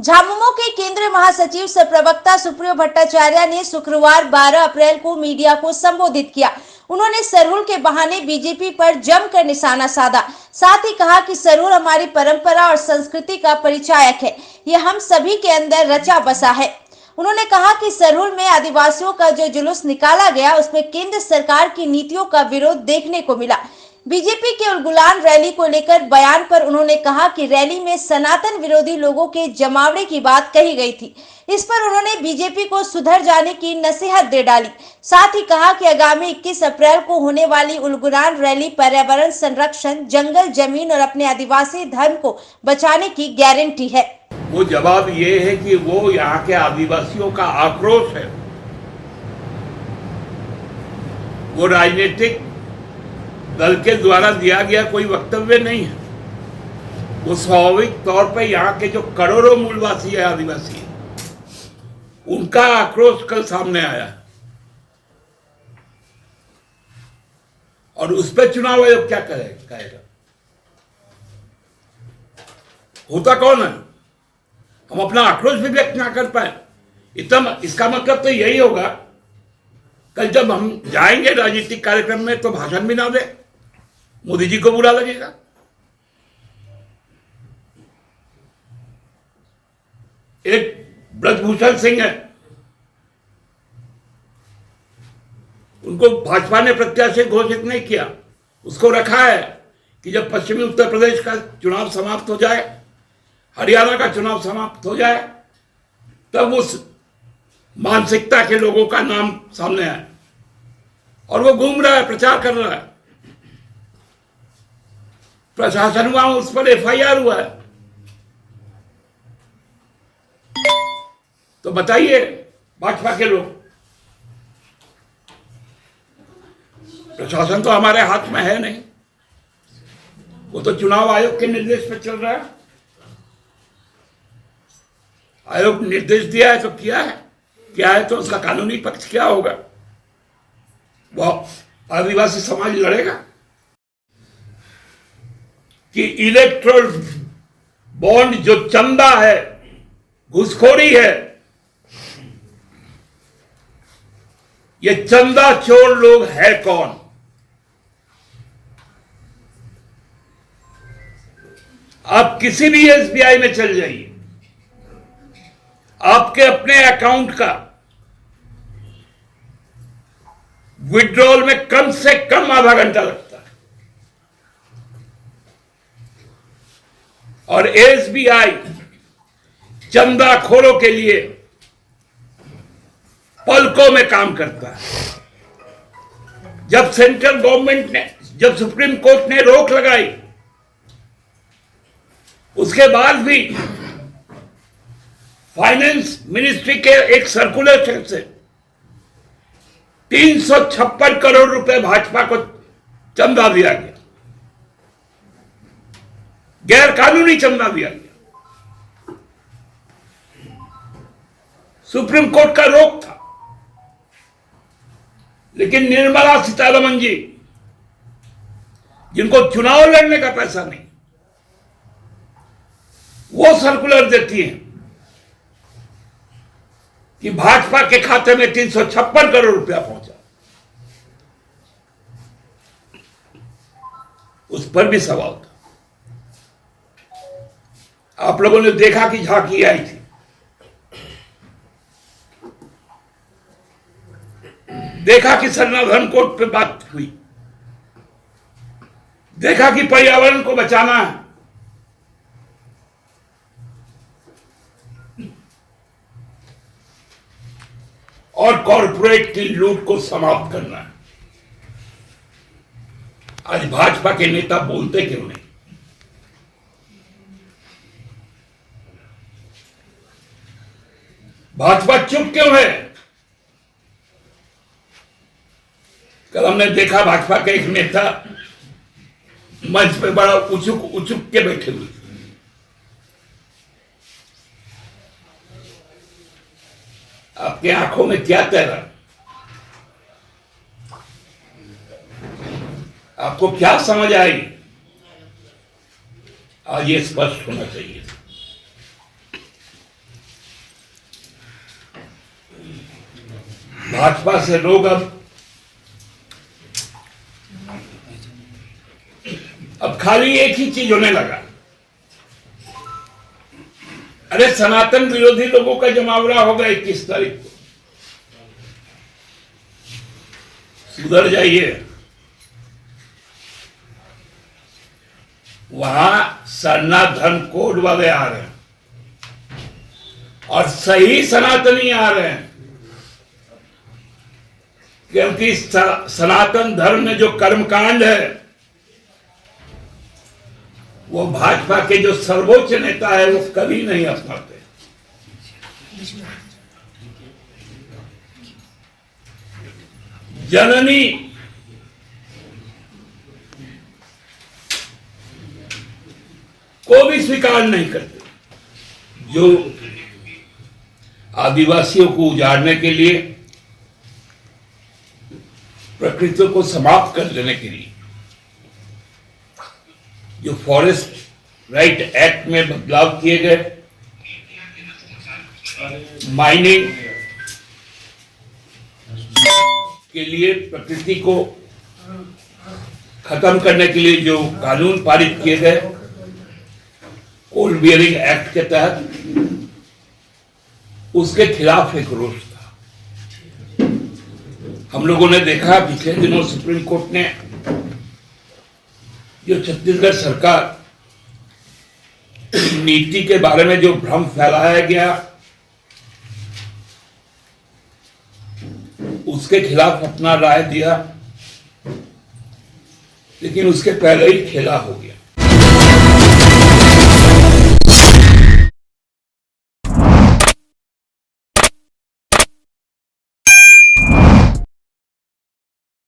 झामुमो के केंद्रीय महासचिव सह प्रवक्ता सुप्रियो भट्टाचार्य ने शुक्रवार 12 अप्रैल को मीडिया को संबोधित किया। उन्होंने सरहुल के बहाने बीजेपी पर जमकर निशाना साधा। साथ ही कहा कि सरहुल हमारी परंपरा और संस्कृति का परिचायक है, यह हम सभी के अंदर रचा बसा है। उन्होंने कहा कि सरहुल में आदिवासियों का जो जुलूस निकाला गया उसमें केंद्र सरकार की नीतियों का विरोध देखने को मिला। बीजेपी के उलगुलान रैली को लेकर बयान पर उन्होंने कहा कि रैली में सनातन विरोधी लोगों के जमावड़े की बात कही गई थी। इस पर उन्होंने बीजेपी को सुधर जाने की नसीहत दे डाली। साथ ही कहा कि आगामी 21 अप्रैल को होने वाली उलगुलान रैली पर्यावरण संरक्षण, जंगल जमीन और अपने आदिवासी धर्म को बचाने की गारंटी है। वो जवाब ये है कि वो यहाँ के आदिवासियों का आक्रोश है, वो राजनीतिक दल के द्वारा दिया गया कोई वक्तव्य नहीं है। वो स्वाभाविक तौर पर यहाँ के जो करोड़ों मूलवासी है, आदिवासी है, उनका आक्रोश कल सामने आया और उस पर चुनाव आयोग क्या कहेगा? होता कौन है? हम अपना आक्रोश भी व्यक्त ना कर पाए, इतना इसका मतलब तो यही होगा कल जब हम जाएंगे राजनीतिक कार्यक्रम में तो भाषण भी ना दे, मोदी जी को बुरा लगेगा। एक ब्रजभूषण सिंह है, उनको भाजपा ने प्रत्याशी घोषित नहीं किया, उसको रखा है कि जब पश्चिमी उत्तर प्रदेश का चुनाव समाप्त हो जाए, हरियाणा का चुनाव समाप्त हो जाए, तब उस मानसिकता के लोगों का नाम सामने आए। और वो घूम रहा है, प्रचार कर रहा है, प्रशासन हुआ उस पर एफआईआर हुआ है। तो बताइए भाजपा के लोग, प्रशासन तो हमारे हाथ में है नहीं, वो तो चुनाव आयोग के निर्देश पर चल रहा है। आयोग निर्देश दिया है तो क्या है तो उसका कानूनी पक्ष क्या होगा? वो आदिवासी समाज लड़ेगा कि इलेक्ट्रोल बॉन्ड जो चंदा है, घुसखोरी है, ये चंदा चोर लोग है कौन? आप किसी भी एसबीआई में चल जाइए, आपके अपने अकाउंट का विड्रॉल में कम से कम आधा घंटा लगता है, और एसबीआई चंदाखोरों के लिए पलकों में काम करता है। जब सेंट्रल गवर्नमेंट ने, जब सुप्रीम कोर्ट ने रोक लगाई, उसके बाद भी फाइनेंस मिनिस्ट्री के एक सर्कुलर से 356 करोड़ रुपए भाजपा को चंदा दिया गया, गैर कानूनी चंदा दिया गया। सुप्रीम कोर्ट का रोक था, लेकिन निर्मला सीतारमण जी, जिनको चुनाव लड़ने का पैसा नहीं, वो सर्कुलर देती हैं कि भाजपा के खाते में 356 करोड़ रुपया पहुंचा। उस पर भी सवाल था। आप लोगों ने देखा कि झांकी आई थी, देखा कि संविधान कोर्ट पे बात हुई, देखा कि पर्यावरण को बचाना है, और कॉरपोरेट की लूट को समाप्त करना है। आज भाजपा के नेता बोलते क्यों नहीं? भाजपा चुप क्यों है? कल हमने देखा भाजपा के एक नेता मंच पे बड़ा उचुक के बैठे हुए, आपके आंखों में क्या तैरा? आपको क्या समझ आई? आज ये स्पष्ट होना चाहिए। भाजपा से लोग अब खाली एक ही चीज होने लगा। अरे सनातन विरोधी लोगों का जमावड़ा होगा 21 तारीख को, सुधर जाइए। वहां सरना धर्म कोड वाले आ रहे हैं और सही सनातनी आ रहे हैं, क्योंकि सनातन धर्म में जो कर्मकांड है वो भाजपा के जो सर्वोच्च नेता है वो कभी नहीं अपनाते। जननी को भी स्वीकार नहीं करते, जो आदिवासियों को उजाड़ने के लिए, प्रकृति को समाप्त कर देने के लिए जो फॉरेस्ट राइट एक्ट में बदलाव किए गए, माइनिंग के लिए प्रकृति को खत्म करने के लिए जो कानून पारित किए गए कोल बियरिंग एक्ट के तहत, उसके खिलाफ एक रोष था। हम लोगों ने देखा पिछले दिनों सुप्रीम कोर्ट ने जो छत्तीसगढ़ सरकार नीति के बारे में जो भ्रम फैलाया गया उसके खिलाफ अपना राय दिया, लेकिन उसके पहले ही खेला हो गया।